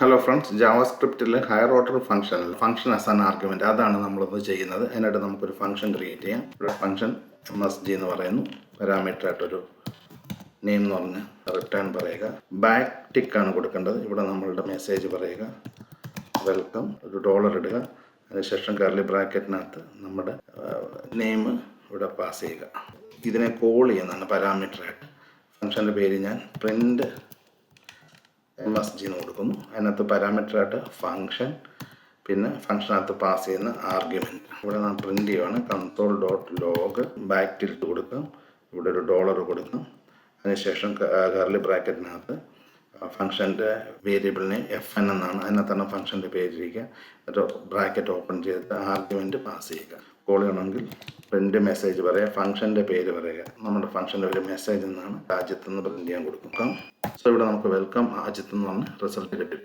Hello friends, ജാവാസ്ക്രിപ്റ്റിൽ higher order function as an argument അതാണ് നമ്മളിത് ചെയ്യുന്നത്. അതിനായിട്ട് നമുക്കൊരു ഫംഗ്ഷൻ ക്രിയേറ്റ് ചെയ്യാം. ഇവിടെ ഫംഗ്ഷൻ MSG എന്ന് പറയുന്നു. പാരാമീറ്റർ ആയിട്ടൊരു നെയിം എന്ന് പറഞ്ഞ് റിട്ടേൺ പറയുക. ബാക്ക് ടിക്കാണ് കൊടുക്കേണ്ടത്. ഇവിടെ നമ്മളുടെ മെസ്സേജ് പറയുക, വെൽക്കം, ഒരു ഡോളർ ഇടുക. അതിനുശേഷം കർലി ബ്രാക്കറ്റിനകത്ത് നമ്മുടെ നെയിം ഇവിടെ പാസ് ചെയ്യുക. ഇതിനെ കോൾ ചെയ്യുന്നതാണ് പാരാമീറ്ററായിട്ട്. ഫംഗ്ഷൻ്റെ പേര് ഞാൻ പ്രിൻ്റ് MSG എന്ന് കൊടുക്കുന്നു. അതിനകത്ത് പാരാമീറ്ററായിട്ട് ഫംഗ്ഷൻ, പിന്നെ ഫംഗ്ഷനകത്ത് പാസ് ചെയ്യുന്ന ആർഗ്യുമെൻറ്റ്. ഇവിടെ നാം പ്രിൻ്റ് ചെയ്യുവാണ്. console.log ബാക്ക് ടിൽറ്റ് കൊടുക്കാം. ഇവിടെ ഒരു ഡോളർ കൊടുക്കാം. അതിനുശേഷം കർലി ബ്രാക്കറ്റിനകത്ത് ഫംഗ്ഷൻ്റെ വേരിയബിളിനെ FN എന്നാണ്, അതിനകത്താണ് ഫംഗ്ഷൻ്റെ പേരിരിക്കുക. എന്നിട്ട് ബ്രാക്കറ്റ് ഓപ്പൺ ചെയ്തിട്ട് ആർഗ്യുമെൻറ്റ് പാസ് ചെയ്യുക. കോൾ ചെയ്യണമെങ്കിൽ പ്രിൻ്റ് മെസ്സേജ് പറയുക, ഫംഗ്ഷൻ്റെ പേര് പറയുക. നമ്മുടെ ഫംഗ്ഷൻ്റെ ഒരു മെസ്സേജ് എന്നാണ്, രാജ്യത്ത് നിന്ന് പ്രിൻ്റ് ചെയ്യാൻ കൊടുക്കാം. സോ ഇവിടെ നമുക്ക് വെൽക്കം അജിത്ത് എന്ന് പറഞ്ഞ് റിസൾട്ട് കിട്ടും.